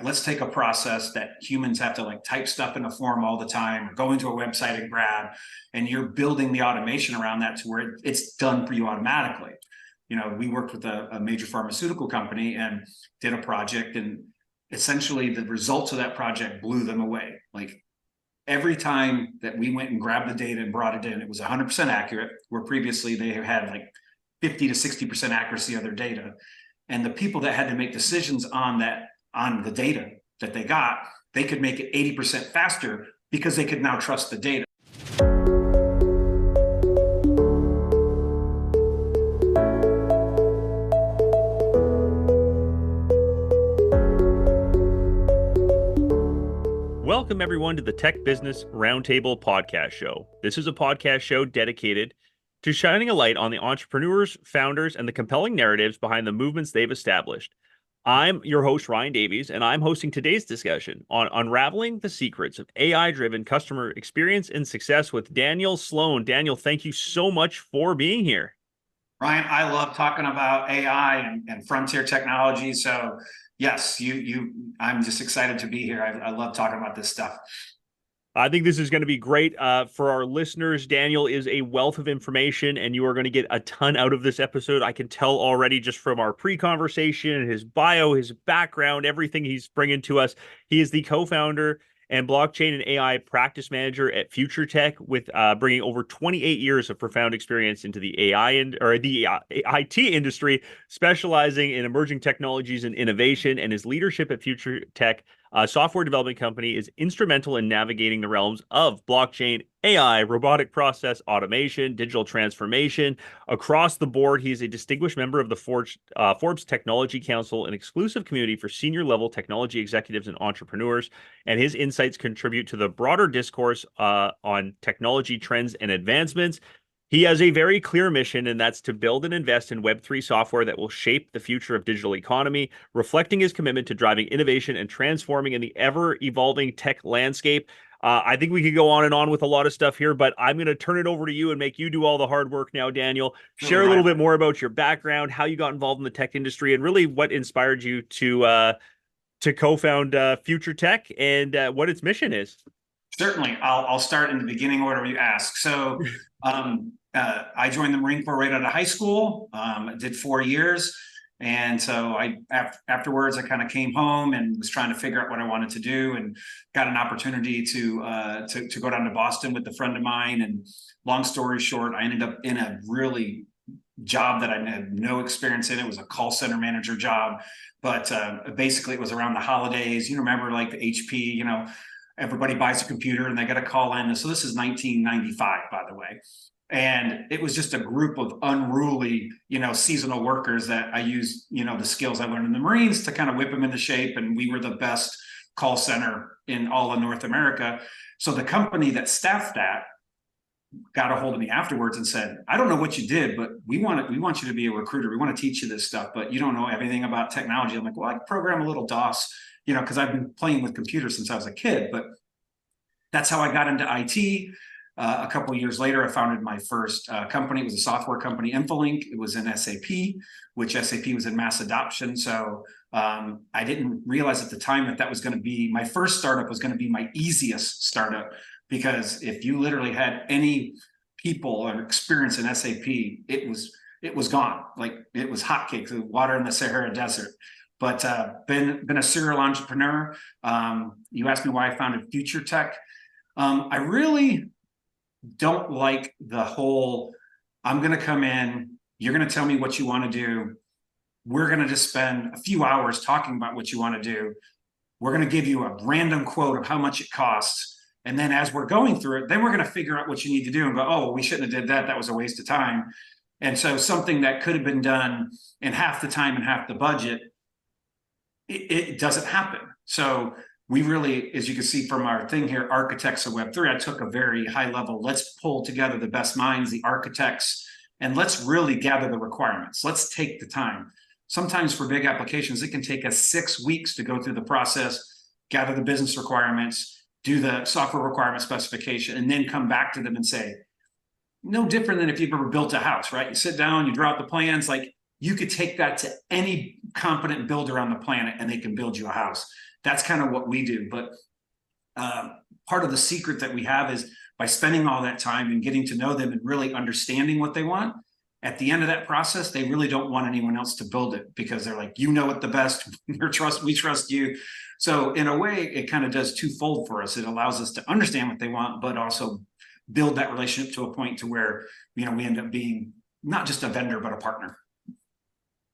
let's take a process that humans have to like type stuff in a form all the time or go into a website and grab, and you're building the automation around that to where it's done for you automatically. We worked with a major pharmaceutical company and did a project, and essentially the results of that project blew them away. Like every time that we went and grabbed the data and brought it in, it was 100% accurate, where previously they had like 50 to 60% accuracy of their data. And the people that had to make decisions on the data that they got, they could make it 80% faster because they could now trust the data. Welcome, everyone, to the Tech Business Roundtable podcast show. This is a podcast show dedicated to shining a light on the entrepreneurs, founders, and the compelling narratives behind the movements they've established. I'm your host, Ryan Davies, and I'm hosting today's discussion on unraveling the secrets of AI-driven customer experience and success with Daniel Sloan. Daniel, thank you so much for being here. Ryan, I love talking about AI and frontier technology. So yes, I'm just excited to be here. I love talking about this stuff. I think this is going to be great for our listeners. Daniel is a wealth of information, and you are going to get a ton out of this episode. I can tell already just from our pre-conversation, his bio, his background, everything he's bringing to us. He is the co-founder and blockchain and AI practice manager at FutureTech, with bringing over 28 years of profound experience into the IT industry, specializing in emerging technologies and innovation. And his leadership at FutureTech, a software development company, is instrumental in navigating the realms of blockchain, AI, robotic process automation, digital transformation. Across the board, he is a distinguished member of the Forbes Technology Council, an exclusive community for senior-level technology executives and entrepreneurs, and his insights contribute to the broader discourse on technology trends and advancements. He has a very clear mission, and that's to build and invest in Web3 software that will shape the future of digital economy, reflecting his commitment to driving innovation and transforming in the ever-evolving tech landscape. I think we could go on and on with a lot of stuff here, but I'm going to turn it over to you and make you do all the hard work now, Daniel. Share a little bit more about your background, how you got involved in the tech industry, and really what inspired you to co-found FutureTech and what its mission is. Certainly. I'll start in the beginning order you ask. So I joined the Marine Corps right out of high school. Did 4 years. And so afterwards, I kind of came home and was trying to figure out what I wanted to do, and got an opportunity to go down to Boston with a friend of mine. And long story short, I ended up in a really job that I had no experience in. It was a call center manager job, but basically it was around the holidays. You remember like the HP, everybody buys a computer and they got to call in. So this is 1995, by the way. And it was just a group of unruly, seasonal workers that I used, the skills I learned in the Marines to kind of whip them into shape. And we were the best call center in all of North America. So the company that staffed that got a hold of me afterwards and said, I don't know what you did, but we want you to be a recruiter. We want to teach you this stuff, but you don't know everything about technology. I'm like, well, I can program a little DOS, because I've been playing with computers since I was a kid. But that's how I got into IT. A couple of years later, I founded my first company. It was a software company, Infolink. It was in SAP, which SAP was in mass adoption. So I didn't realize at the time that was going to be my first startup, was going to be my easiest startup, because if you literally had any people or experience in SAP, it was gone. Like it was hotcakes, water in the Sahara Desert. But been a serial entrepreneur. You asked me why I founded FutureTech. I really don't like the whole, I'm going to come in, you're going to tell me what you want to do. We're going to just spend a few hours talking about what you want to do. We're going to give you a random quote of how much it costs. And then as we're going through it, then we're going to figure out what you need to do and go, oh, we shouldn't have did that. That was a waste of time. And so something that could have been done in half the time and half the budget, it doesn't happen. So we really, as you can see from our thing here, architects of Web3, I took a very high level, let's pull together the best minds, the architects, and let's really gather the requirements. Let's take the time. Sometimes for big applications, it can take us 6 weeks to go through the process, gather the business requirements, do the software requirement specification, and then come back to them and say, no different than if you've ever built a house, right? You sit down, you draw out the plans, like you could take that to any competent builder on the planet and they can build you a house. that's kind of what we do. But part of the secret that we have is by spending all that time and getting to know them and really understanding what they want. At the end of that process, they really don't want anyone else to build it because they're like, you know it the best. We trust you. So in a way, it kind of does twofold for us. It allows us to understand what they want, but also build that relationship to a point to where, we end up being not just a vendor, but a partner.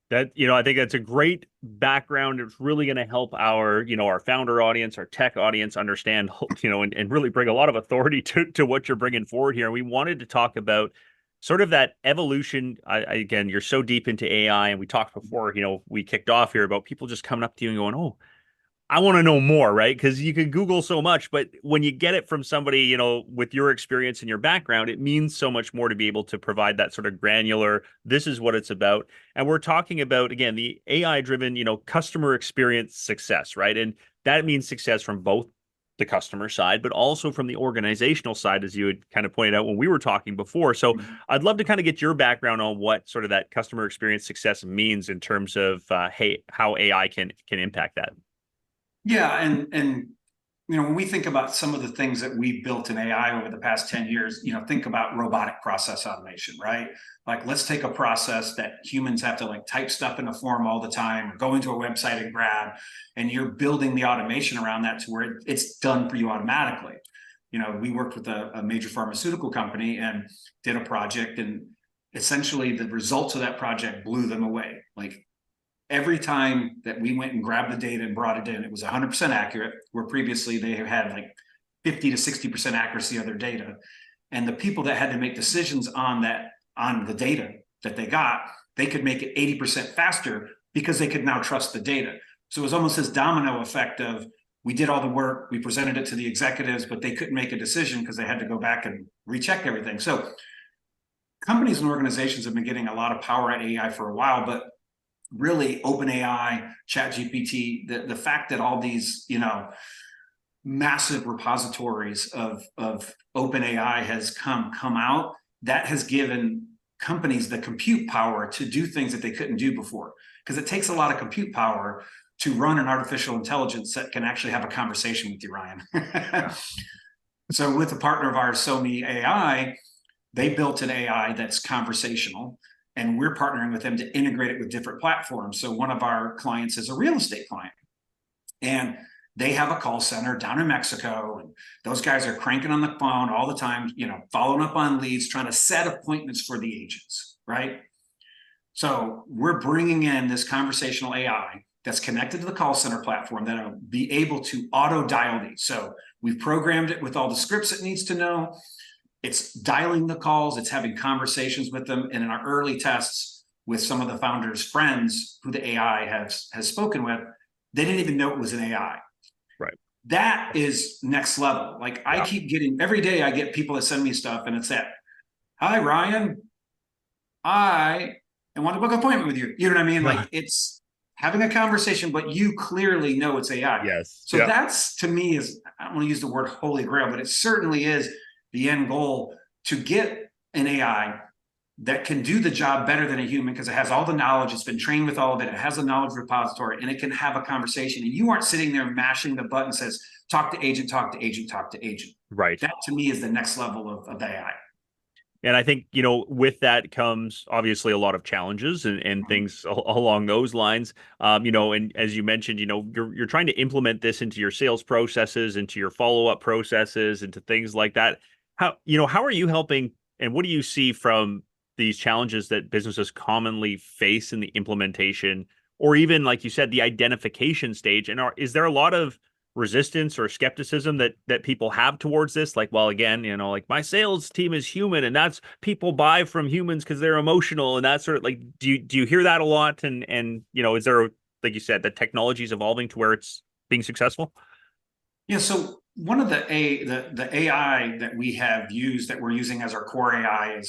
That, I think that's a great background. It's really going to help our, our founder audience, our tech audience understand, and really bring a lot of authority to what you're bringing forward here. We wanted to talk about sort of that evolution. Again, you're so deep into AI, and we talked before, we kicked off here about people just coming up to you and going, oh, I want to know more, right? Because you can Google so much, but when you get it from somebody, with your experience and your background, it means so much more to be able to provide that sort of granular, this is what it's about. And we're talking about, again, the AI-driven, customer experience success, right? And that means success from both the customer side, but also from the organizational side, as you had kind of pointed out when we were talking before. So I'd love to kind of get your background on what sort of that customer experience success means in terms of, how AI can impact that. Yeah, and when we think about some of the things that we built in AI over the past 10 years, think about robotic process automation, right? Like, let's take a process that humans have to type stuff in a form all the time or go into a website and grab, and you're building the automation around that to where it's done for you automatically. We worked with a major pharmaceutical company and did a project, and essentially the results of that project blew them away. Every time that we went and grabbed the data and brought it in, it was 100% accurate, where previously they had 50 to 60% accuracy of their data. And the people that had to make decisions on the data that they got, they could make it 80% faster because they could now trust the data. So it was almost this domino effect of, we did all the work, we presented it to the executives, but they couldn't make a decision because they had to go back and recheck everything. So companies and organizations have been getting a lot of power at AI for a while, but really OpenAI, ChatGPT, the fact that all these, massive repositories of OpenAI has come out, that has given companies the compute power to do things that they couldn't do before. Because it takes a lot of compute power to run an artificial intelligence that can actually have a conversation with you, Ryan. So with a partner of ours, Somi AI, they built an AI that's conversational, and we're partnering with them to integrate it with different platforms. So one of our clients is a real estate client, and they have a call center down in Mexico, and those guys are cranking on the phone all the time, following up on leads, trying to set appointments for the agents, right? So we're bringing in this conversational AI that's connected to the call center platform that'll be able to auto dial these. So we've programmed it with all the scripts it needs to know. It's dialing the calls, it's having conversations with them. And in our early tests with some of the founders' friends who the AI has spoken with, they didn't even know it was an AI. Right. That is next level. I keep getting, every day I get people that send me stuff, and it's that, hi, Ryan, I want to book an appointment with you. You know what I mean? It's having a conversation, but you clearly know it's AI. Yes. So that's, to me, is, I don't want to use the word holy grail, but it certainly is the end goal, to get an AI that can do the job better than a human, because it has all the knowledge, it's been trained with all of it, it has a knowledge repository, and it can have a conversation. And you aren't sitting there mashing the button that says, talk to agent, talk to agent, talk to agent. Right. That, to me, is the next level of AI. And I think, with that comes obviously a lot of challenges and things along those lines. And as you mentioned, you're trying to implement this into your sales processes, into your follow-up processes, into things like that. How are you helping, and what do you see from these challenges that businesses commonly face in the implementation, or even, like you said, the identification stage? And is there a lot of resistance or skepticism that people have towards this? Well, again, my sales team is human, and that's, people buy from humans because they're emotional, and that sort of, do you hear that a lot? And is there, like you said, the technology is evolving to where it's being successful? Yeah. So one of the AI that we have used, that we're using as our core AI,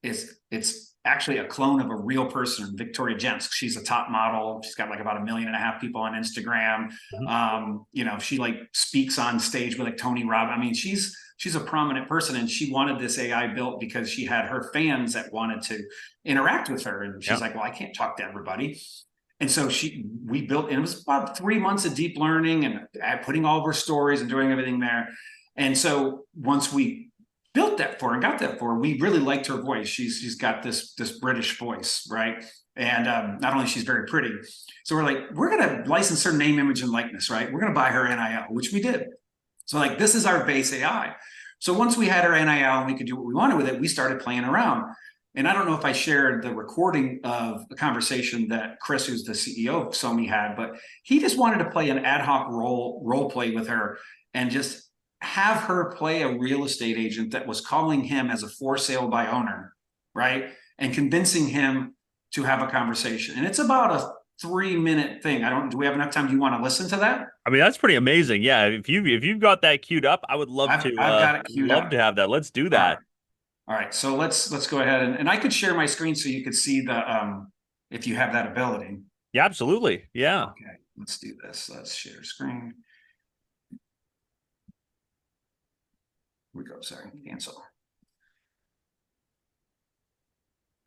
is it's actually a clone of a real person, Victoria Jensk. She's a top model. She's got about 1.5 million people on Instagram. She speaks on stage with Tony Robbins. I mean, she's a prominent person, and she wanted this AI built because she had her fans that wanted to interact with her. And she's like, well, I can't talk to everybody. And so we built, and it was about 3 months of deep learning and putting all of her stories and doing everything there. And so once we built that for her and got that for her, we really liked her voice. She's got this British voice, right? And not only she's very pretty, so we're like, we're gonna license her name, image, and likeness, right? We're gonna buy her NIL, which we did. So like, this is our base AI. So once we had our NIL and we could do what we wanted with it, we started playing around. And I don't know if I shared the recording of a conversation that Chris, who's the CEO of Sony, had, but he just wanted to play an ad hoc role play with her and just have her play a real estate agent that was calling him as a for sale by owner, right? And convincing him to have a conversation. And it's about a 3-minute thing. Do we have enough time? Do you want to listen to that? I mean, that's pretty amazing. Yeah, if you've got that queued up, I would love I've to got it queued love up. to have that. Let's do that. All right, so let's go ahead and I could share my screen so you could see the if you have that ability. Yeah, absolutely. Yeah. Okay, let's do this. Let's share screen. Here we go. Sorry, cancel.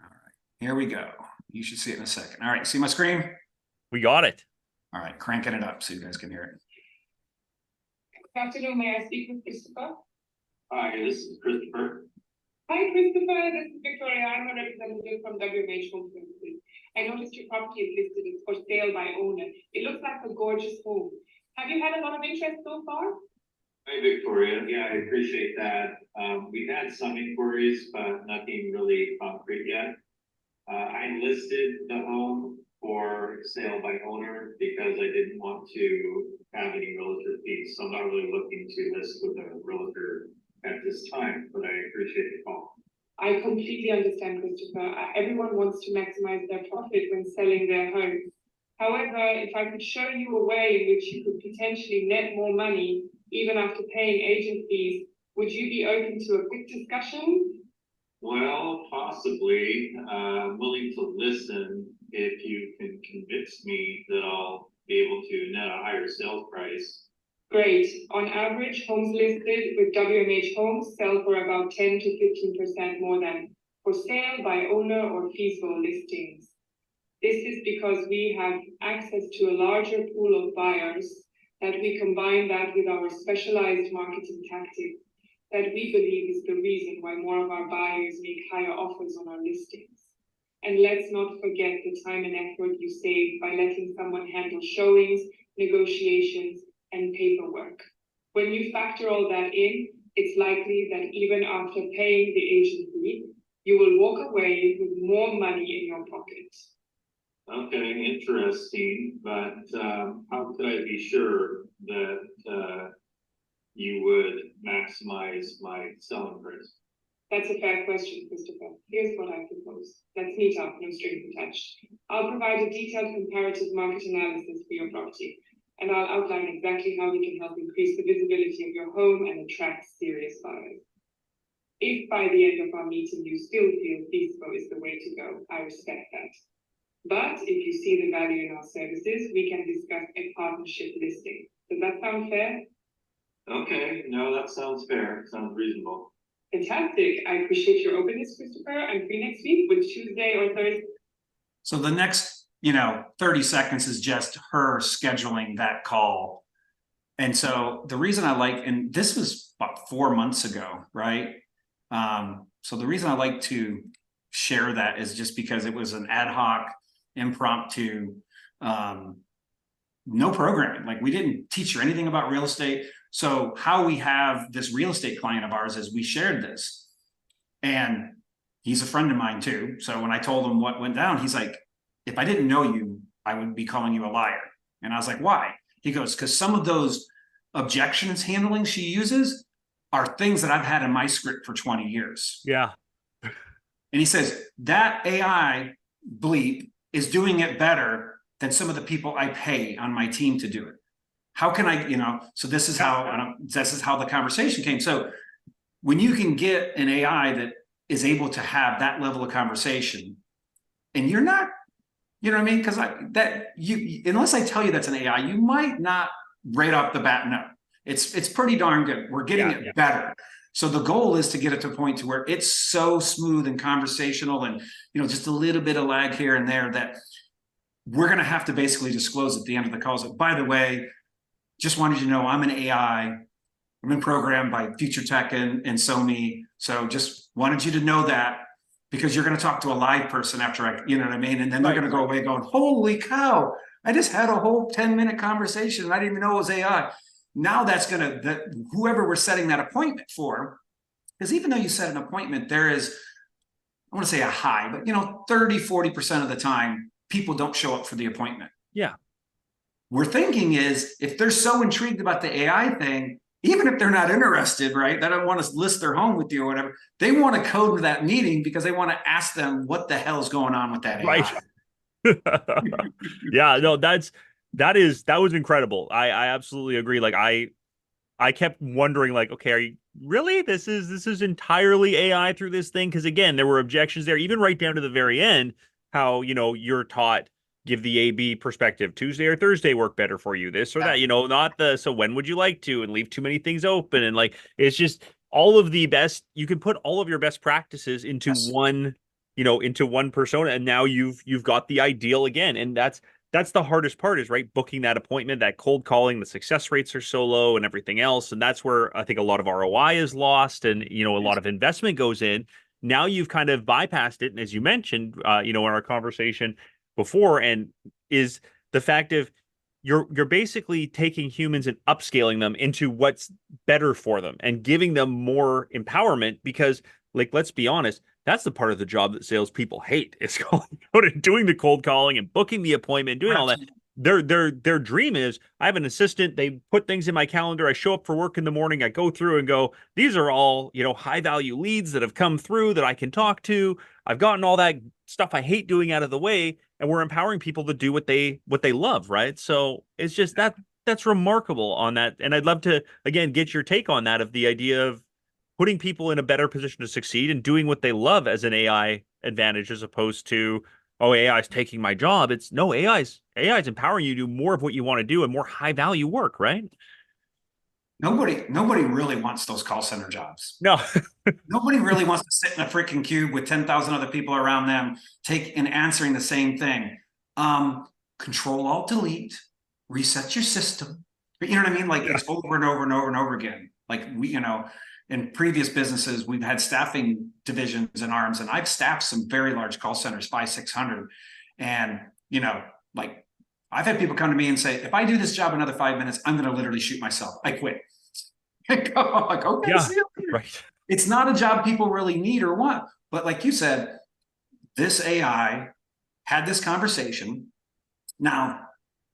All right, here we go. You should see it in a second. All right, see my screen? We got it. All right, cranking it up so you guys can hear it. Good afternoon, may I speak with Christopher? Hi, this is Christopher. Hi, Christopher, this is Victoria. I'm a representative from WMH Home Services. I noticed your property is listed as for sale by owner. It looks like a gorgeous home. Have you had a lot of interest so far? Hi, Victoria. Yeah, I appreciate that. We've had some inquiries, but nothing really concrete yet. I listed the home for sale by owner because I didn't want to have any realtor fees. So I'm not really looking to list with a realtor at this time, but I appreciate the call. I completely understand, Christopher. Everyone wants to maximize their profit when selling their home. However, if I could show you a way in which you could potentially net more money, even after paying agent fees, would you be open to a quick discussion? Well, possibly. I'm willing to listen if you can convince me that I'll be able to net a higher sales price. Great. On average, homes listed with WMH Homes sell for about 10 to 15% more than for sale by owner or feasible listings. This is because we have access to a larger pool of buyers, that we combine that with our specialized marketing tactics that we believe is the reason why more of our buyers make higher offers on our listings. And let's not forget the time and effort you save by letting someone handle showings, negotiations, and paperwork. When you factor all that in, it's likely that even after paying the agent fee, you will walk away with more money in your pocket. Okay, interesting, but how could I be sure that you would maximize my selling price? That's a fair question, Christopher. Here's what I propose. Let's meet up, no strings attached. I'll provide a detailed comparative market analysis for your property, and I'll outline exactly how we can help increase the visibility of your home and attract serious buyers. If by the end of our meeting you still feel feasible is the way to go, I respect that. But if you see the value in our services, we can discuss a partnership listing. Does that sound fair? Okay, no, that sounds fair. Sounds reasonable. Fantastic. I appreciate your openness, Christopher. I'm free next week with Tuesday or Thursday. So the next, 30 seconds is just her scheduling that call. And so the reason I like, and this was about 4 months ago, right? So the reason I like to share that is just because it was an ad hoc, impromptu, no programming. Like, we didn't teach her anything about real estate. So how we have this real estate client of ours is we shared this, and he's a friend of mine too. So when I told him what went down, he's like, if I didn't know you, I would be calling you a liar. And I was like, why? He goes, because some of those objections handling she uses are things that I've had in my script for 20 years. Yeah. And he says that AI bleep is doing it better than some of the people I pay on my team to do it. How can I, so this is how the conversation came. So when you can get an AI that is able to have that level of conversation, and you're not, you know what I mean? Because unless I tell you that's an AI, you might not right off the bat know. It's pretty darn good. We're getting it better. So the goal is to get it to a point to where it's so smooth and conversational, and just a little bit of lag here and there, that we're going to have to basically disclose at the end of the calls. By the way, just wanted you to know I'm an AI. I've been programmed by FutureTech and Sony. So just wanted you to know that, because you're going to talk to a live person after you know what I mean? And then they're going to go away going, holy cow, I just had a whole 10-minute conversation and I didn't even know it was AI. Now that's going to, whoever we're setting that appointment for, because even though you set an appointment, there is, I want to say a high, but 30-40% of the time, people don't show up for the appointment. Yeah. We're thinking is, if they're so intrigued about the AI thing, even if they're not interested, right? They don't want to list their home with you or whatever. They want to code to that meeting because they want to ask them what the hell is going on with that AI. Right. Yeah, no, that was incredible. I absolutely agree. Like I kept wondering, like, okay, are you really? This is entirely AI through this thing? Because again, there were objections there, even right down to the very end, how, you're taught, give the A/B perspective. Tuesday or Thursday work better for you, this or that, not so when would you like to, and leave too many things open. And like, it's just all of the best, you can put all of your best practices into one, into one persona. And now you've got the ideal again. And that's the hardest part is, right, booking that appointment, that cold calling. The success rates are so low and everything else. And that's where I think a lot of ROI is lost, and, a lot of investment goes in. Now you've kind of bypassed it. And as you mentioned, in our conversation before, and is the fact of you're basically taking humans and upscaling them into what's better for them and giving them more empowerment, because, like, let's be honest, that's the part of the job that salespeople hate. It's doing the cold calling and booking the appointment, doing all that. Their dream is, I have an assistant, they put things in my calendar, I show up for work in the morning, I go through and go, these are all, high value leads that have come through that I can talk to. I've gotten all that stuff I hate doing out of the way, and we're empowering people to do what they love, right? So it's just that's remarkable on that. And I'd love to, again, get your take on that, of the idea of putting people in a better position to succeed and doing what they love as an AI advantage, as opposed to, oh, AI is taking my job. It's no, AI's empowering you to do more of what you want to do and more high value work, right? Nobody really wants those call center jobs. No. Nobody really wants to sit in a freaking cube with 10,000 other people around them, answering the same thing. Control, Alt, Delete, reset your system. But you know what I mean? Like, it's over and over and over and over again. Like, we, in previous businesses, we've had staffing divisions and arms, and I've staffed some very large call centers, 500-600. And, like, I've had people come to me and say, if I do this job another 5 minutes, I'm going to literally shoot myself. I quit. I'm like, okay, yeah, see you later. Right. It's not a job people really need or want. But like you said, this AI had this conversation. Now,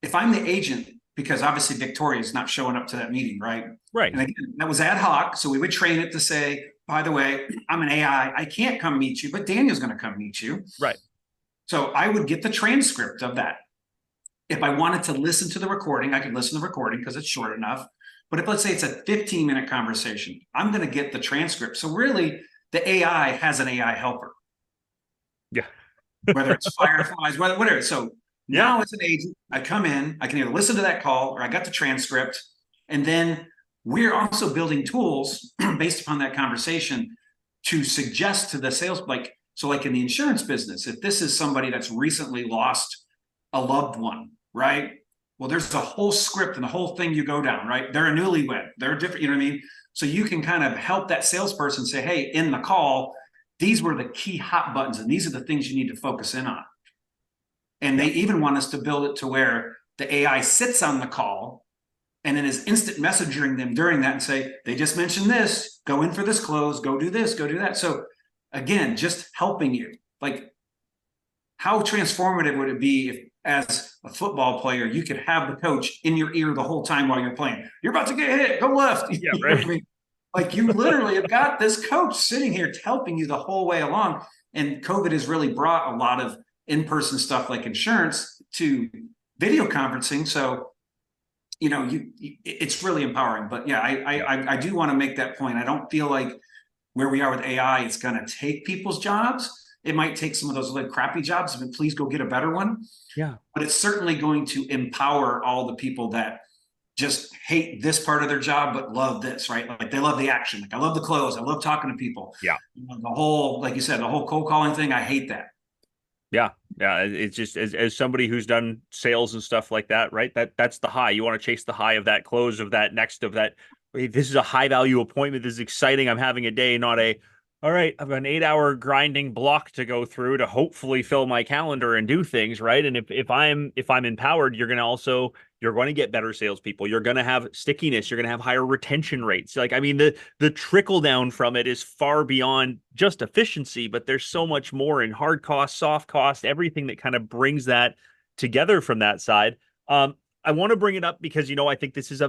if I'm the agent, because obviously Victoria's not showing up to that meeting, right? Right. And again, that was ad hoc. So we would train it to say, by the way, I'm an AI. I can't come meet you, but Daniel's going to come meet you. Right. So I would get the transcript of that. If I wanted to listen to the recording, I could listen to the recording because it's short enough. But if, let's say, it's a 15-minute conversation, I'm going to get the transcript. So really, the AI has an AI helper. Yeah. Whether it's Fireflies, whatever. So now as an agent, I come in, I can either listen to that call or I got the transcript. And then we're also building tools based upon that conversation to suggest to the sales, like in the insurance business, if this is somebody that's recently lost a loved one, right? Well, there's a whole script and the whole thing you go down, right? They're a newlywed, they're different, you know what I mean? So you can kind of help that salesperson say, hey, in the call, these were the key hot buttons and these are the things you need to focus in on. And they even want us to build it to where the AI sits on the call and then is instant messaging them during that and say, they just mentioned this, go in for this close, go do this, go do that. So again, just helping you. Like, how transformative would it be if, as a football player, you could have the coach in your ear the whole time while you're playing? You're about to get hit, go left. Yeah, You know right. what I mean? Like, you literally have got this coach sitting here helping you the whole way along. And COVID has really brought a lot of in-person stuff like insurance to video conferencing. So, it's really empowering. But yeah, I do want to make that point. I don't feel like where we are with AI, it's going to take people's jobs. It might take some of those like crappy jobs, but please go get a better one. Yeah. But it's certainly going to empower all the people that just hate this part of their job, but love this, right? Like, they love the action. Like, I love the close. I love talking to people. Yeah. The whole, like you said, the whole cold calling thing, I hate that. Yeah. Yeah. It's just as somebody who's done sales and stuff like that, right? That's the high. You want to chase the high of that close of that next of that. Hey, this is a high value appointment. This is exciting. I'm having a day, not a, all right, I've got an 8 hour grinding block to go through to hopefully fill my calendar and do things, right? And if I'm empowered, you're going to get better salespeople. You're going to have stickiness. You're going to have higher retention rates. Like, I mean, the trickle down from it is far beyond just efficiency, but there's so much more in hard cost, soft cost, everything that kind of brings that together from that side. I want to bring it up because, I think this is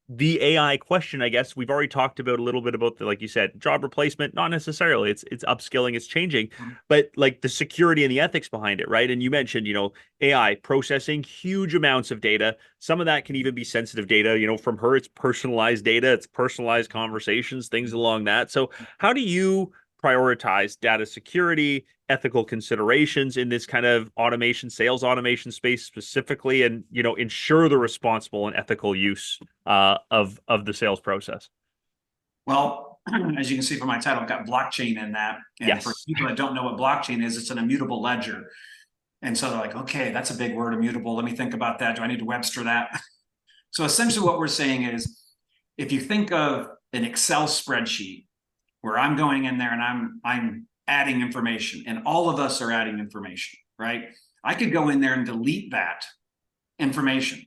the AI question. I guess we've already talked about a little bit about like you said, job replacement, not necessarily. It's upskilling, it's changing, but like the security and the ethics behind it, right? And you mentioned, AI processing huge amounts of data. Some of that can even be sensitive data. From her, it's personalized data, it's personalized conversations, things along that. So how do you prioritize data security, ethical considerations in this kind of automation, sales automation space specifically, and ensure the responsible and ethical use of the sales process? Well, as you can see from my title, I've got blockchain in that. And Yes. for people that don't know what blockchain is, it's an immutable ledger. And so they're like, okay, that's a big word, immutable. Let me think about that. Do I need to Webster that? So essentially what we're saying is, if you think of an Excel spreadsheet where I'm going in there and I'm adding information, and all of us are adding information, right? I could go in there and delete that information,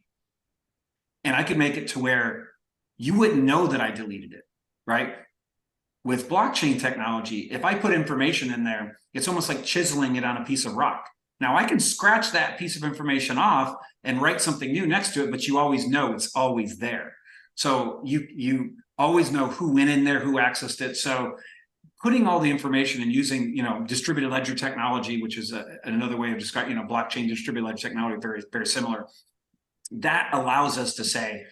and I could make it to where you wouldn't know that I deleted it, right? With blockchain technology, if I put information in there, it's almost like chiseling it on a piece of rock. Now I can scratch that piece of information off and write something new next to it, but you always know it's always there. So you always know who went in there, who accessed it. So putting all the information and using, distributed ledger technology, which is another way of describing, blockchain distributed ledger technology, very, very similar. That allows us to say,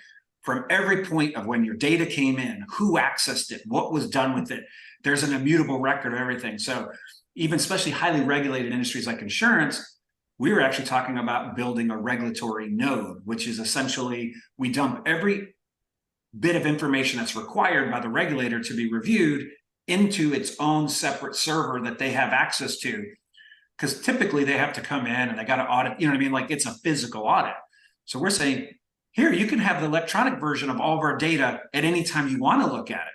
from every point of when your data came in, who accessed it, what was done with it, there's an immutable record of everything. So even especially highly regulated industries like insurance, we were actually talking about building a regulatory node, which is essentially we dump every bit of information that's required by the regulator to be reviewed into its own separate server that they have access to. Because typically they have to come in and they got to audit, you know what I mean? Like it's a physical audit. So we're saying, here, you can have the electronic version of all of our data at any time you want to look at it.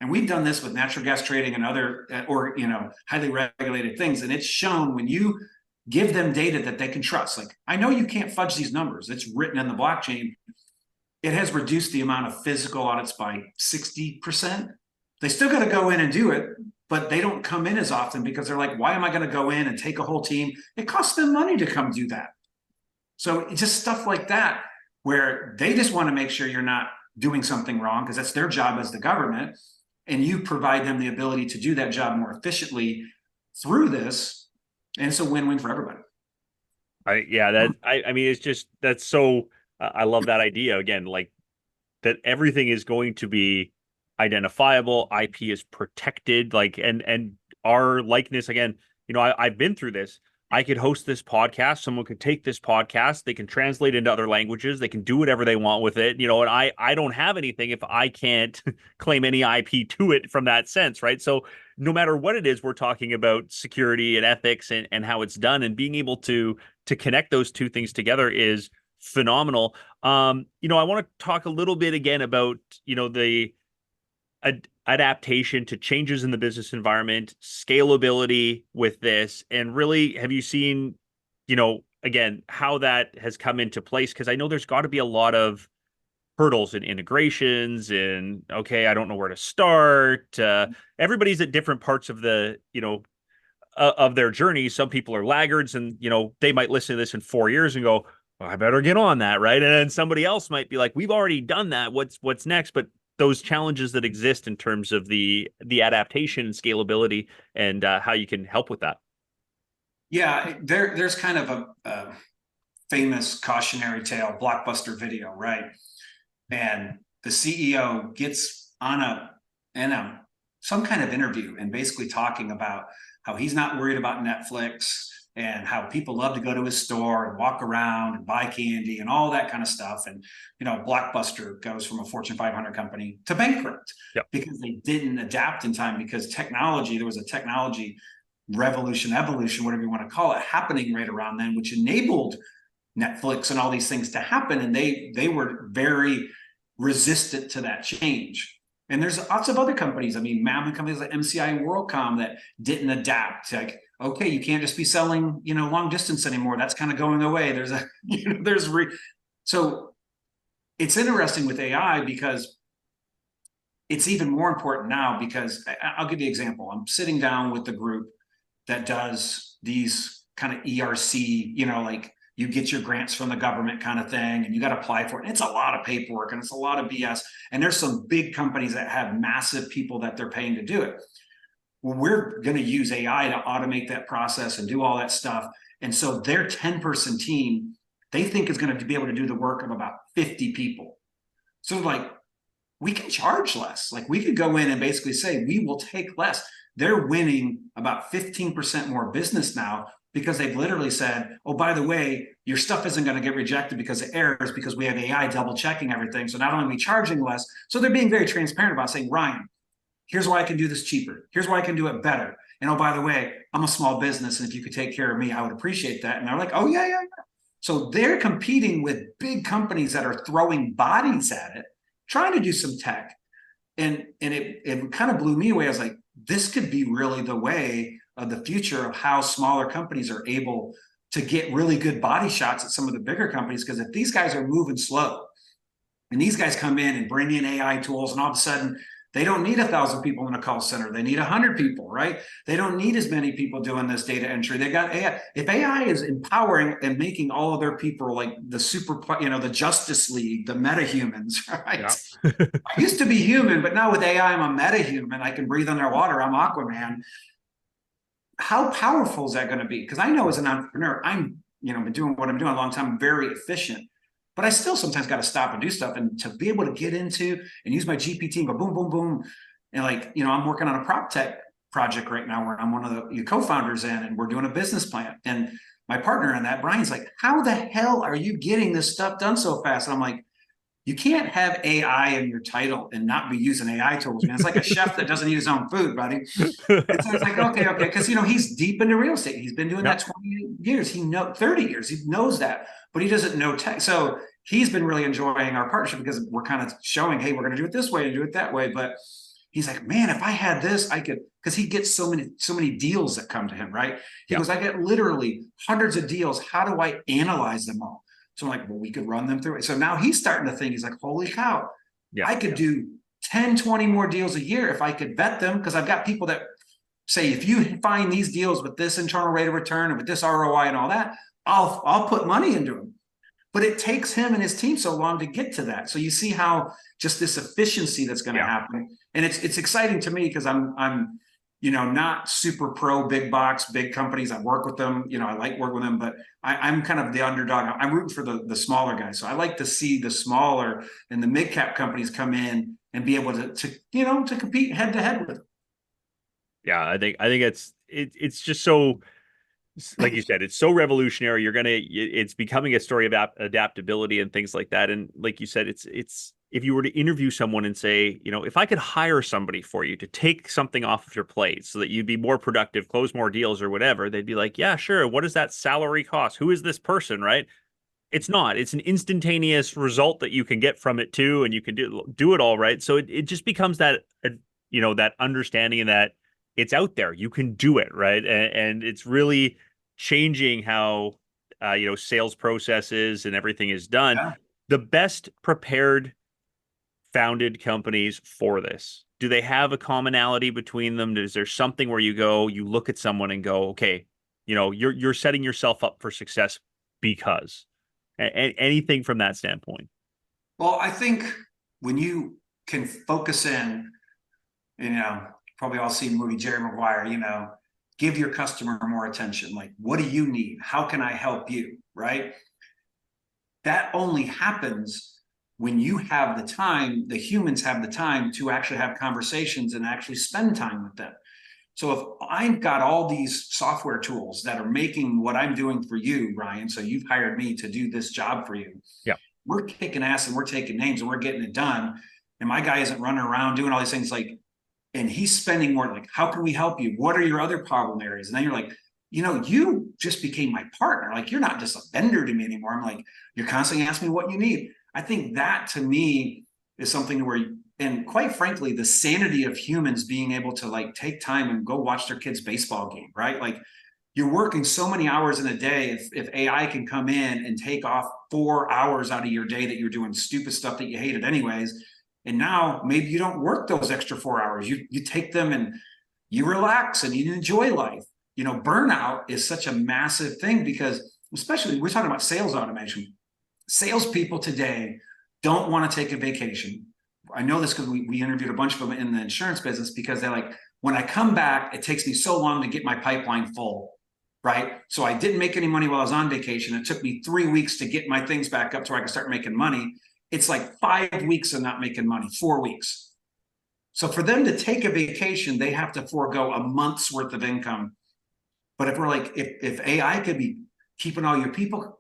And we've done this with natural gas trading and other, highly regulated things. And it's shown when you give them data that they can trust. Like, I know you can't fudge these numbers. It's written in the blockchain. It has reduced the amount of physical audits by 60%. They still got to go in and do it, but they don't come in as often because they're like, why am I going to go in and take a whole team? It costs them money to come do that. So it's just stuff like that, where they just want to make sure you're not doing something wrong because that's their job as the government. And you provide them the ability to do that job more efficiently through this. And it's a win-win for everybody. I mean, it's just, that's so, I love that idea again, like that everything is going to be identifiable, IP is protected, like, and our likeness again, I've been through this. I could host this podcast. Someone could take this podcast. They can translate into other languages. They can do whatever they want with it. And I don't have anything if I can't claim any IP to it from that sense, right? So no matter what it is, we're talking about security and ethics and how it's done, and being able to connect those two things together is phenomenal. I want to talk a little bit again about, the adaptation to changes in the business environment, scalability with this, and really, have you seen, again, how that has come into place? Because I know there's got to be a lot of hurdles and integrations and, okay, I don't know where to start. Everybody's at different parts of the, of their journey. Some people are laggards and, they might listen to this in 4 years and go, well, I better get on that, right? And then somebody else might be like, we've already done that. What's next? But those challenges that exist in terms of the adaptation and scalability and how you can help with that. Yeah, there's kind of a famous cautionary tale blockbuster video, right? And the CEO gets on some kind of interview and basically talking about how he's not worried about Netflix and how people love to go to his store and walk around and buy candy and all that kind of stuff. And, Blockbuster goes from a Fortune 500 company to bankrupt. Yep. Because they didn't adapt in time, because there was a technology evolution, whatever you want to call it, happening right around then, which enabled Netflix and all these things to happen. And they were very resistant to that change. And there's lots of other companies. I mean, mammoth companies like MCI and WorldCom that didn't adapt. Like, okay, you can't just be selling, long distance anymore. That's kind of going away. There's a, so it's interesting with AI because it's even more important now, because I'll give you an example. I'm sitting down with the group that does these kind of ERC, like you get your grants from the government kind of thing, and you got to apply for it. And it's a lot of paperwork and it's a lot of BS. And there's some big companies that have massive people that they're paying to do it. Well, we're going to use AI to automate that process and do all that stuff. And so their 10-person team, they think is going to be able to do the work of about 50 people. So like, we can charge less. Like we could go in and basically say, we will take less. They're winning about 15% more business now, because they've literally said, oh, by the way, your stuff isn't going to get rejected because of errors, because we have AI double checking everything. So not only are we charging less, so they're being very transparent about saying, Ryan, here's why I can do this cheaper. Here's why I can do it better. And oh, by the way, I'm a small business, and if you could take care of me, I would appreciate that. And they're like, oh, yeah. So they're competing with big companies that are throwing bodies at it, trying to do some tech. And it kind of blew me away. I was like, this could be really the way of the future of how smaller companies are able to get really good body shots at some of the bigger companies. Because if these guys are moving slow and these guys come in and bring in AI tools, and all of a sudden they don't need 1,000 people in a call center, they need 100 people, right? They don't need as many people doing this data entry. They got AI. If AI is empowering and making all of their people like the the Justice League, the meta-humans, right? Yeah. I used to be human, but now with AI, I'm a meta-human. I can breathe underwater. I'm Aquaman. How powerful is that going to be? Because I know as an entrepreneur, I'm, been doing what I'm doing a long time, very efficient, but I still sometimes got to stop and do stuff. And to be able to get into and use my GPT and go boom, boom, boom. And I'm working on a prop tech project right now where I'm one of the co-founders in, and we're doing a business plan. And my partner in that, Brian's like, how the hell are you getting this stuff done so fast? And I'm like, you can't have AI in your title and not be using AI tools, man. It's like a chef that doesn't eat his own food, buddy. And so it's like, okay. Because, he's deep into real estate. He's been doing that 20 years. 30 years. He knows that, but he doesn't know tech. So he's been really enjoying our partnership because we're kind of showing, hey, we're going to do it this way and do it that way. But he's like, man, if I had this, I could, because he gets so many deals that come to him, right? He goes, I get literally hundreds of deals. How do I analyze them all? So I'm like, well, we could run them through it. So now he's starting to think, he's like, holy cow, I could do 10, 20 more deals a year if I could vet them. Because I've got people that say, if you find these deals with this internal rate of return and with this ROI and all that, I'll put money into them. But it takes him and his team so long to get to that. So you see how just this efficiency that's going to happen. And it's exciting to me because I'm not super pro big box, big companies. I work with them, I like working with them, but I'm kind of the underdog. I'm rooting for the smaller guys. So I like to see the smaller and the mid cap companies come in and be able to compete head to head with them. Yeah, I think it's just so, like you said, it's so revolutionary. It's becoming a story of adaptability and things like that. And like you said, it's if you were to interview someone and say, if I could hire somebody for you to take something off of your plate so that you'd be more productive, close more deals or whatever, they'd be like, yeah, sure. What does that salary cost? Who is this person, right? It's not. It's an instantaneous result that you can get from it too, and you can do it all right. So it just becomes that, that understanding and that it's out there. You can do it, right? And it's really changing how, sales processes and everything is done. Yeah. The best prepared founded companies for this, do they have a commonality between them? Is there something where you look at someone and go, okay, you're setting yourself up for success because anything from that standpoint? Well, I think when you can focus in, probably all seen the movie Jerry Maguire, give your customer more attention. Like, what do you need? How can I help you? Right? That only happens when you have the time, the humans have the time to actually have conversations and actually spend time with them. So if I've got all these software tools that are making what I'm doing for you, Ryan, so you've hired me to do this job for you. Yeah. We're kicking ass and we're taking names and we're getting it done. And my guy isn't running around doing all these things. Like, and he's spending more, like, how can we help you? What are your other problem areas? And then you're like, you just became my partner. Like, you're not just a vendor to me anymore. I'm like, you're constantly asking me what you need. I think that to me is something where, and quite frankly, the sanity of humans being able to like take time and go watch their kids' baseball game, right? Like, you're working so many hours in a day. If AI can come in and take off 4 hours out of your day that you're doing stupid stuff that you hated anyways, and now maybe you don't work those extra 4 hours, you take them and you relax and you enjoy life. Burnout is such a massive thing, because especially we're talking about sales automation. Salespeople today don't want to take a vacation. I know this because we interviewed a bunch of them in the insurance business, because they're like, when I come back, it takes me so long to get my pipeline full. Right. So I didn't make any money while I was on vacation. It took me 3 weeks to get my things back up so I can start making money. It's like 5 weeks of not making money, 4 weeks. So for them to take a vacation, they have to forego a month's worth of income. But if we're like, if AI could be keeping all your people,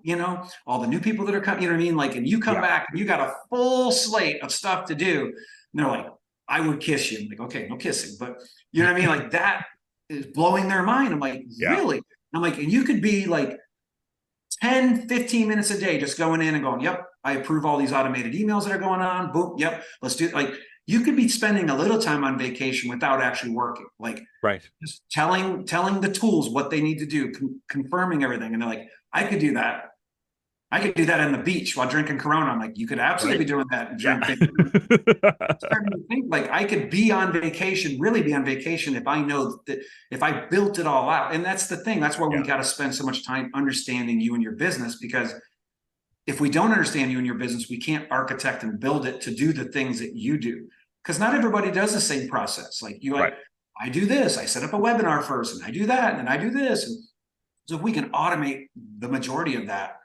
all the new people that are coming, you know what I mean? Like, and you come back and you got a full slate of stuff to do. And they're like, I would kiss you. I'm like, okay, no kissing, but you know what I mean? Like, that is blowing their mind. I'm like, really? I'm like, and you could be like 10, 15 minutes a day just going in and going, yep, I approve all these automated emails that are going on. Boom, yep, let's do it. Like, you could be spending a little time on vacation without actually working. Like, just telling the tools what they need to do, confirming everything. And they're like, I could do that. I could do that on the beach while drinking Corona. I'm like, you could absolutely be doing that and drinking. Starting to think like I could be on vacation, really be on vacation, if I know that, if I built it all out. And that's the thing. That's why we got to spend so much time understanding you and your business, because if we don't understand you and your business, we can't architect and build it to do the things that you do. Because not everybody does the same process. Like, I do this, I set up a webinar first, and I do that, and then I do this. And so if we can automate the majority of that,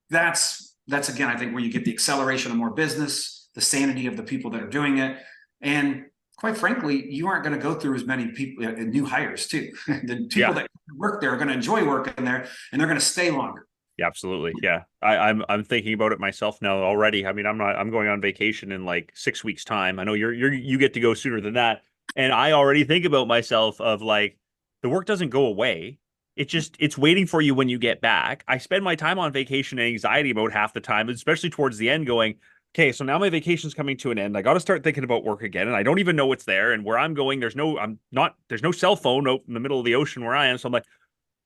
that's again, I think, where you get the acceleration of more business, the sanity of the people that are doing it. And quite frankly, you aren't going to go through as many people, new hires too. The people that work there are going to enjoy working there, and they're going to stay longer. Yeah, absolutely. Yeah. I'm thinking about it myself now already. I mean, I'm going on vacation in like 6 weeks time. I know you get to go sooner than that. And I already think about myself of like, the work doesn't go away. It's waiting for you when you get back. I spend my time on vacation and anxiety about half the time, especially towards the end, going, okay, so now my vacation's coming to an end. I got to start thinking about work again. And I don't even know what's there. And where I'm going, there's no cell phone out in the middle of the ocean where I am. So I'm like,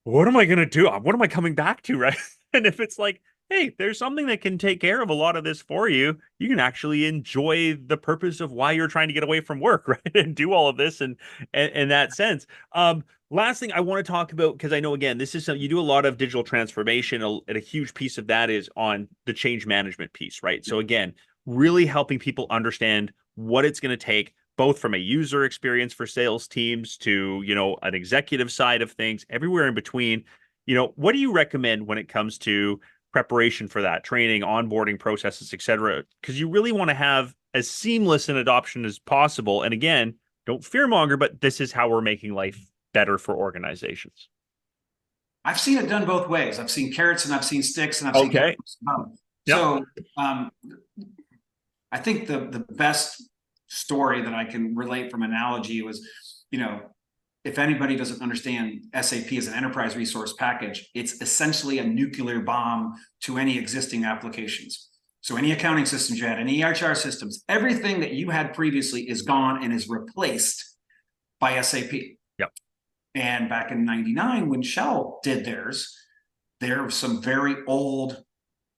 what am I going to do? What am I coming back to? Right. And if it's like, hey, there's something that can take care of a lot of this for you, you can actually enjoy the purpose of why you're trying to get away from work, right? And do all of this and in that sense. Last thing I want to talk about, because I know, again, this is you do a lot of digital transformation, and a huge piece of that is on the change management piece, right? So again, really helping people understand what it's going to take, both from a user experience for sales teams to, an executive side of things, everywhere in between. What do you recommend when it comes to preparation for that, training, onboarding processes, et cetera? Because you really want to have as seamless an adoption as possible. And again, don't fearmonger, but this is how we're making life better for organizations. I've seen it done both ways. I've seen carrots and I've seen sticks, and I've seen carrots. So I think the best story that I can relate from analogy was, if anybody doesn't understand SAP as an enterprise resource package, it's essentially a nuclear bomb to any existing applications. So any accounting systems you had, any HR systems, everything that you had previously is gone and is replaced by SAP. Yep. And back in '99, when Shell did theirs, there were some very old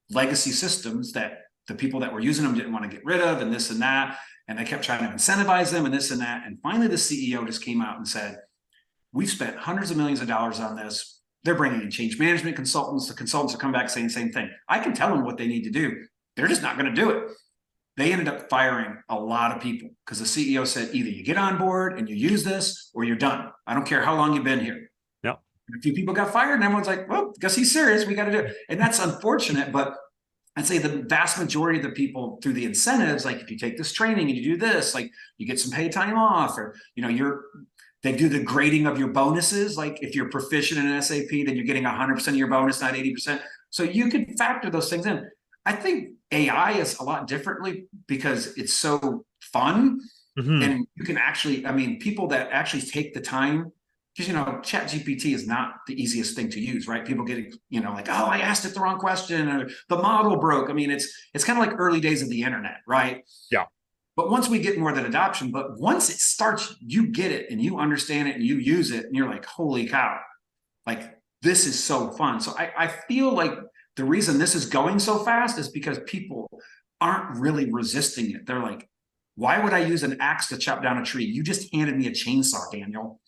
legacy systems that the people that were using them didn't want to get rid of, and this and that. And they kept trying to incentivize them and this and that. And finally, the CEO just came out and said, we've spent hundreds of millions of dollars on this. They're bringing in change management consultants. The consultants will come back saying the same thing. I can tell them what they need to do. They're just not going to do it. They ended up firing a lot of people because the CEO said, either you get on board and you use this or you're done. I don't care how long you've been here. Yep. A few people got fired and everyone's like, well, guess he's serious. We got to do it. And that's unfortunate, but I'd say the vast majority of the people, through the incentives, like if you take this training and you do this, like you get some paid time off, or they do the grading of your bonuses. Like if you're proficient in SAP, then you're getting 100% of your bonus, not 80%. So you can factor those things in. I think AI is a lot differently because it's so fun. Mhm. And you can actually, I mean, people that actually take the time, because, you know, Chat GPT is not the easiest thing to use, right? People get, you know, like, oh, I asked it the wrong question, or the model broke. I mean, it's kind of like early days of the internet, right? Yeah. But once we get more of that adoption, but once it starts, you get it and you understand it and you use it and you're like, holy cow, like this is so fun. So I feel like the reason this is going so fast is because people aren't really resisting it. They're like, why would I use an axe to chop down a tree? You just handed me a chainsaw, Daniel.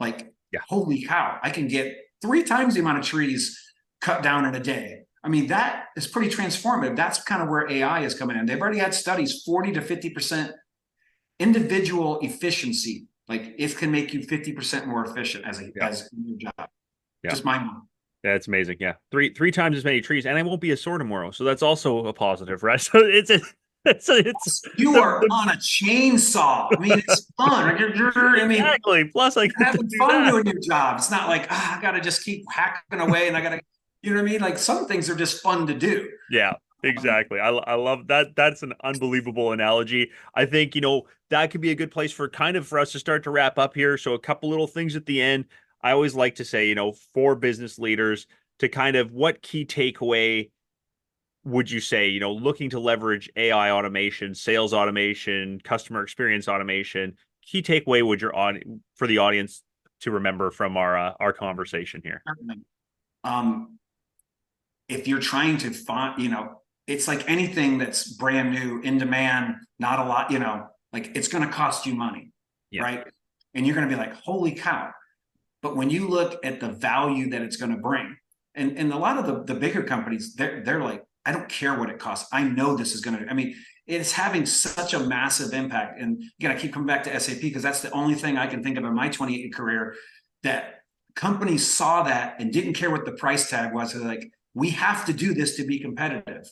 Like, Yeah. holy cow, I can get 3 times the amount of trees cut down in a day. I mean, that is pretty transformative. That's kind of where AI is coming in. They've already had studies, 40 to 50% individual efficiency. Like it can make you 50% more efficient as your job. Yeah. Just mind blowing. Yeah, it's amazing. Yeah. Three times as many trees, and I won't be a sore tomorrow. So that's also a positive, right? So it's You are on a chainsaw. I mean, it's fun. I mean, exactly. Plus, I you're get to having do fun that. doing your job. It's not like, I gotta just keep hacking away and I gotta, you know what I mean? Like some things are just fun to do. Yeah, exactly. I love that. That's an unbelievable analogy. I think, you know, that could be a good place for kind of for us to start to wrap up here. So a couple little things at the end. I always like to say, you know, for business leaders to kind of what key takeaway would you say, you know, looking to leverage AI automation, sales automation, customer experience automation, key takeaway would your for the audience to remember from our conversation here? Um, if you're trying to find, you know, it's like anything that's brand new, in demand, not a lot, you know, like it's going to cost you money, Yeah. right? And you're going to be like, holy cow. But when you look at the value that it's going to bring, and a lot of the bigger companies, they're like, I don't care what it costs. I know this is going to, I mean, it's having such a massive impact. And again, I keep coming back to SAP because that's the only thing I can think of in my 28-year career that companies saw that and didn't care what the price tag was. They're like, we have to do this to be competitive.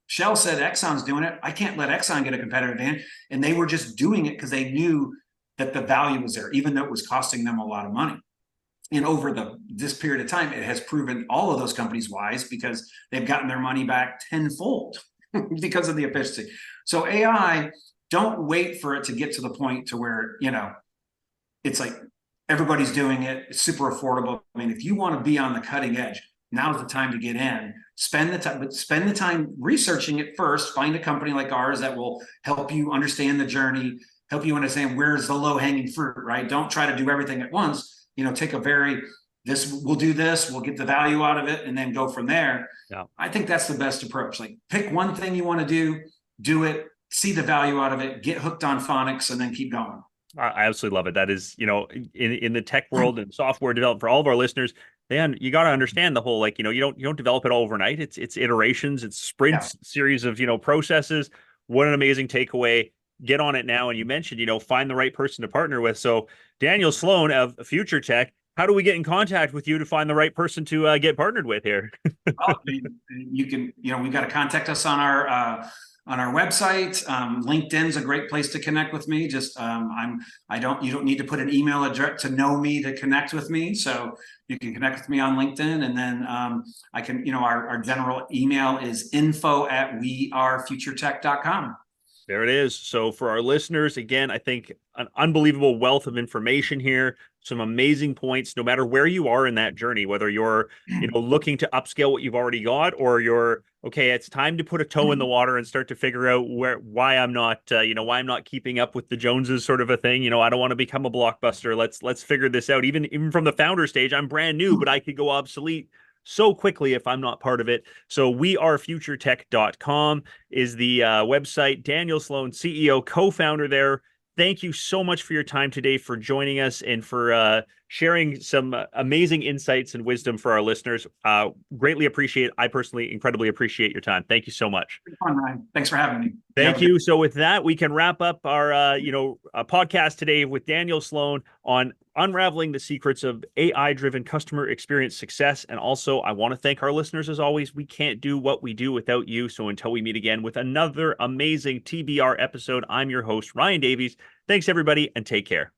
Shell said Exxon's doing it. I can't let Exxon get a competitive advantage. And they were just doing it because they knew that the value was there, even though it was costing them a lot of money. And over this period of time, it has proven all of those companies wise because they've gotten their money back tenfold because of the efficiency. So AI, don't wait for it to get to the point to where, you know, it's like everybody's doing it. It's super affordable. I mean, if you want to be on the cutting edge, now's the time to get in. Spend the time researching it first. Find a company like ours that will help you understand the journey, help you understand where's the low-hanging fruit, right? Don't try to do everything at once. You know, take we'll do this, we'll get the value out of it, and then go from there. Yeah. I think that's the best approach. Like pick one thing you want to do it, see the value out of it, get hooked on phonics, and then keep going. I absolutely love it. That is, you know, in the tech world and software development for all of our listeners, you got to understand the whole, like, you know, you don't develop it all overnight. It's iterations, it's sprints, series of, you know, processes. What an amazing takeaway. Get on it now. And you mentioned, you know, find the right person to partner with. So Daniel Sloan of FutureTech, how do we get in contact with you to find the right person to get partnered with here? Well, you can, you know, we've got to contact us on our website. LinkedIn's a great place to connect with me. Just you don't need to put an email address to know me to connect with me. So you can connect with me on LinkedIn, and then I can, you know, our general email is info@wearefuturetech.com. There it is. So for our listeners, again, I think an unbelievable wealth of information here, some amazing points, no matter where you are in that journey, whether you're, you know, looking to upscale what you've already got, or you're, okay, it's time to put a toe in the water and start to figure out why I'm not, why I'm not keeping up with the Joneses, sort of a thing. You know, I don't want to become a blockbuster. Let's figure this out. Even from the founder stage, I'm brand new, but I could go obsolete so quickly if I'm not part of it. So wearefuturetech.com is the website. Daniel Sloan, CEO, co-founder there. Thank you so much for your time today, for joining us, and for sharing some amazing insights and wisdom for our listeners. Greatly appreciate it. I personally incredibly appreciate your time. Thank you so much. Fun, Ryan. Thanks for having me. Thank you. So with that, we can wrap up our podcast today with Daniel Sloan on unraveling the secrets of AI-driven customer experience success. And also, I want to thank our listeners as always. We can't do what we do without you. So until we meet again with another amazing TBR episode, I'm your host, Ryan Davies. Thanks, everybody, and take care.